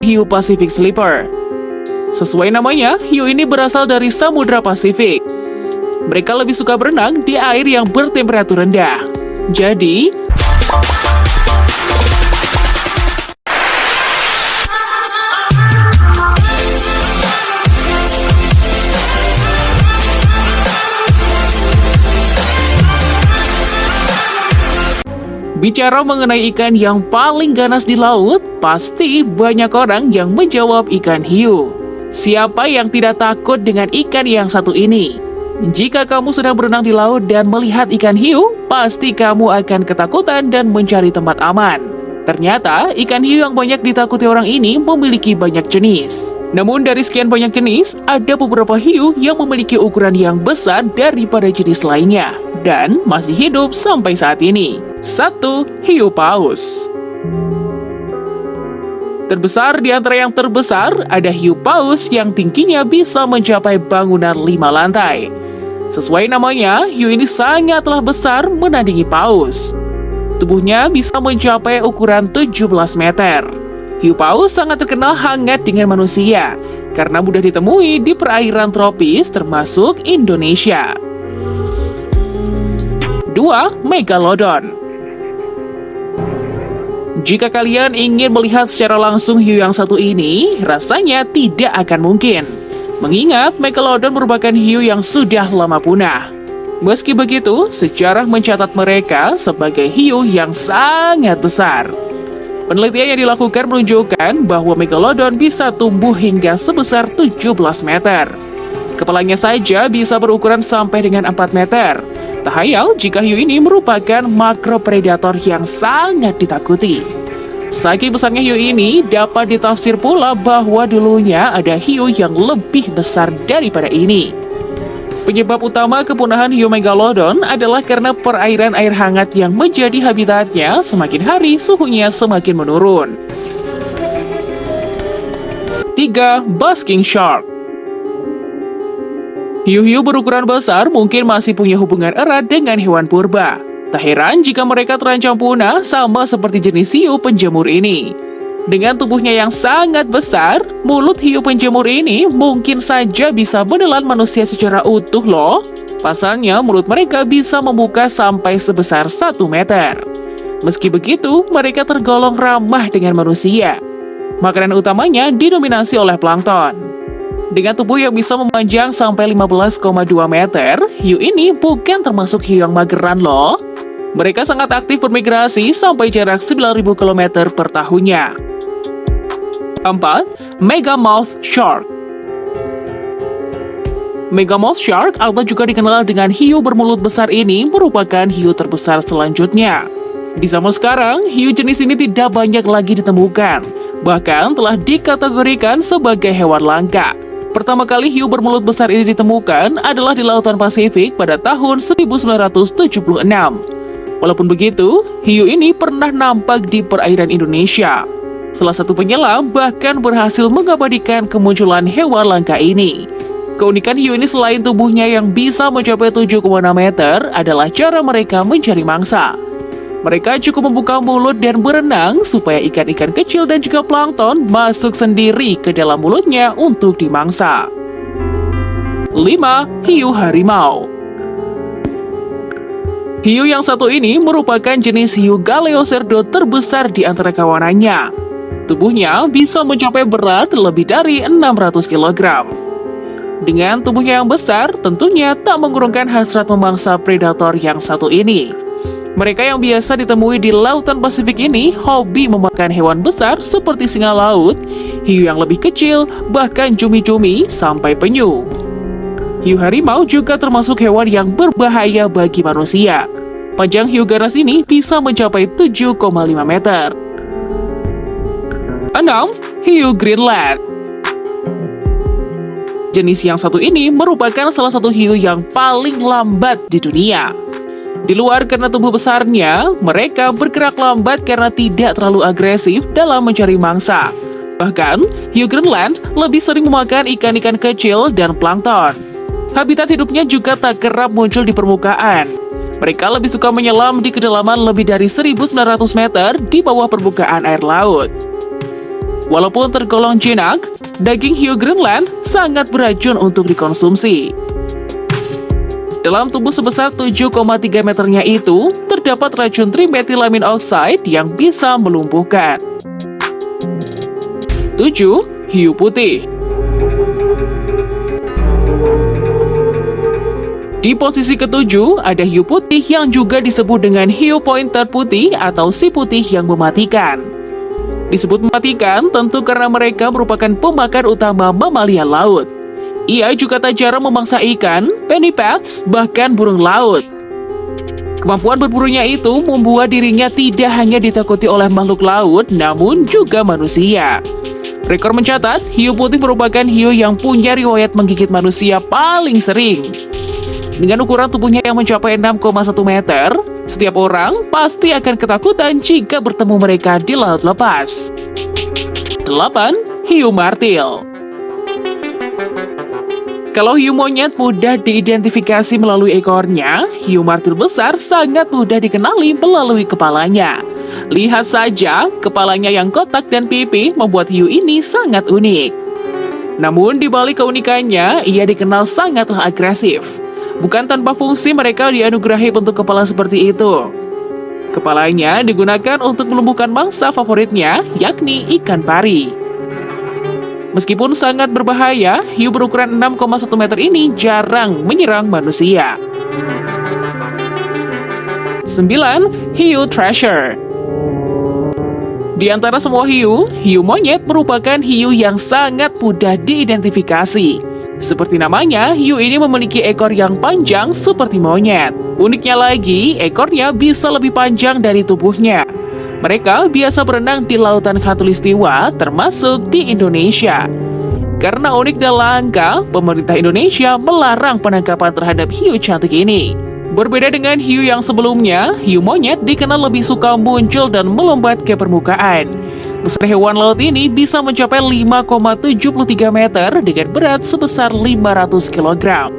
hiu Pacific Sleeper. Sesuai namanya, hiu ini berasal dari Samudra Pasifik. Mereka lebih suka berenang di air yang bertemperatur rendah. Jadi, bicara mengenai ikan yang paling ganas di laut, pasti banyak orang yang menjawab ikan hiu. Siapa yang tidak takut dengan ikan yang satu ini? Jika kamu sedang berenang di laut dan melihat ikan hiu, pasti kamu akan ketakutan dan mencari tempat aman. Ternyata, ikan hiu yang banyak ditakuti orang ini memiliki banyak jenis. Namun dari sekian banyak jenis, ada beberapa hiu yang memiliki ukuran yang besar daripada jenis lainnya dan masih hidup sampai saat ini. 1. Hiu paus. Terbesar di antara yang terbesar, ada hiu paus yang tingginya bisa mencapai bangunan 5 lantai. Sesuai namanya, hiu ini sangatlah besar menandingi paus. Tubuhnya bisa mencapai ukuran 17 meter. Hiu paus sangat terkenal hangat dengan manusia, karena mudah ditemui di perairan tropis termasuk Indonesia. 2. Megalodon. Jika kalian ingin melihat secara langsung hiu yang satu ini, rasanya tidak akan mungkin. Mengingat Megalodon merupakan hiu yang sudah lama punah. Meski begitu, sejarah mencatat mereka sebagai hiu yang sangat besar. Penelitian yang dilakukan menunjukkan bahwa Megalodon bisa tumbuh hingga sebesar 17 meter. Kepalanya saja bisa berukuran sampai dengan 4 meter. Tak hayal jika hiu ini merupakan makropredator yang sangat ditakuti. Saking besarnya hiu ini, dapat ditafsir pula bahwa dulunya ada hiu yang lebih besar daripada ini. Penyebab utama kepunahan hiu Megalodon adalah karena perairan air hangat yang menjadi habitatnya semakin hari suhunya semakin menurun. 3. Basking Shark. Hiu-hiu berukuran besar mungkin masih punya hubungan erat dengan hewan purba. Tak heran jika mereka terancam punah sama seperti jenis hiu penjemur ini. Dengan tubuhnya yang sangat besar, mulut hiu penjemur ini mungkin saja bisa menelan manusia secara utuh loh. Pasalnya, mulut mereka bisa membuka sampai sebesar 1 meter. Meski begitu, mereka tergolong ramah dengan manusia. Makanan utamanya didominasi oleh plankton. Dengan tubuh yang bisa memanjang sampai 15,2 meter, hiu ini bukan termasuk hiu yang mageran loh. Mereka sangat aktif bermigrasi sampai jarak 9.000 km per tahunnya. 4. Megamouth Shark. Megamouth Shark atau juga dikenal dengan hiu bermulut besar ini merupakan hiu terbesar selanjutnya. Di zaman sekarang, hiu jenis ini tidak banyak lagi ditemukan, bahkan telah dikategorikan sebagai hewan langka. Pertama kali hiu bermulut besar ini ditemukan adalah di Lautan Pasifik pada tahun 1976. Walaupun begitu, hiu ini pernah nampak di perairan Indonesia. Salah satu penyelam bahkan berhasil mengabadikan kemunculan hewan langka ini. Keunikan hiu ini selain tubuhnya yang bisa mencapai 7,6 meter adalah cara mereka mencari mangsa. Mereka cukup membuka mulut dan berenang supaya ikan-ikan kecil dan juga plankton masuk sendiri ke dalam mulutnya untuk dimangsa. 5. Hiu harimau. Hiu yang satu ini merupakan jenis hiu Galeocerdo terbesar di antara kawanannya. Tubuhnya bisa mencapai berat lebih dari 600 kg. Dengan tubuhnya yang besar, tentunya tak mengurungkan hasrat memangsa predator yang satu ini. Mereka yang biasa ditemui di Lautan Pasifik ini hobi memakan hewan besar seperti singa laut, hiu yang lebih kecil, bahkan cumi-cumi sampai penyu. Hiu harimau juga termasuk hewan yang berbahaya bagi manusia. Panjang hiu ganas ini bisa mencapai 7,5 meter. 6. Hiu Greenland. Jenis yang satu ini merupakan salah satu hiu yang paling lambat di dunia. Di luar karena tubuh besarnya, mereka bergerak lambat karena tidak terlalu agresif dalam mencari mangsa. Bahkan, hiu Greenland lebih sering memakan ikan-ikan kecil dan plankton. Habitat hidupnya juga tak kerap muncul di permukaan. Mereka lebih suka menyelam di kedalaman lebih dari 1.900 meter di bawah permukaan air laut. Walaupun tergolong jinak, daging hiu Greenland sangat beracun untuk dikonsumsi. Dalam tubuh sebesar 7,3 meternya itu, terdapat racun trimetilamin oxide yang bisa melumpuhkan. 7. Hiu putih. Di posisi ketujuh, ada hiu putih yang juga disebut dengan hiu pointer putih atau si putih yang mematikan. Disebut mematikan tentu karena mereka merupakan pemakan utama mamalia laut. Ia juga tak jarang memangsa ikan, penny-pats, bahkan burung laut. Kemampuan berburunya itu membuat dirinya tidak hanya ditakuti oleh makhluk laut, namun juga manusia. Rekor mencatat, hiu putih merupakan hiu yang punya riwayat menggigit manusia paling sering. Dengan ukuran tubuhnya yang mencapai 6,1 meter, setiap orang pasti akan ketakutan jika bertemu mereka di laut lepas. 8. Hiu martil. Kalau hiu monyet mudah diidentifikasi melalui ekornya, hiu martil besar sangat mudah dikenali melalui kepalanya. Lihat saja, kepalanya yang kotak dan pipi membuat hiu ini sangat unik. Namun di balik keunikannya, ia dikenal sangatlah agresif. Bukan tanpa fungsi mereka dianugerahi bentuk kepala seperti itu. Kepalanya digunakan untuk melumpuhkan mangsa favoritnya, yakni ikan pari. Meskipun sangat berbahaya, hiu berukuran 6,1 meter ini jarang menyerang manusia. 9. Hiu treasure. Di antara semua hiu, hiu monyet merupakan hiu yang sangat mudah diidentifikasi. Seperti namanya, hiu ini memiliki ekor yang panjang seperti monyet. Uniknya lagi, ekornya bisa lebih panjang dari tubuhnya. Mereka biasa berenang di lautan khatulistiwa, termasuk di Indonesia. Karena unik dan langka, pemerintah Indonesia melarang penangkapan terhadap hiu cantik ini. Berbeda dengan hiu yang sebelumnya, hiu monyet dikenal lebih suka muncul dan melompat ke permukaan. Besar hewan laut ini bisa mencapai 5,73 meter dengan berat sebesar 500 kg.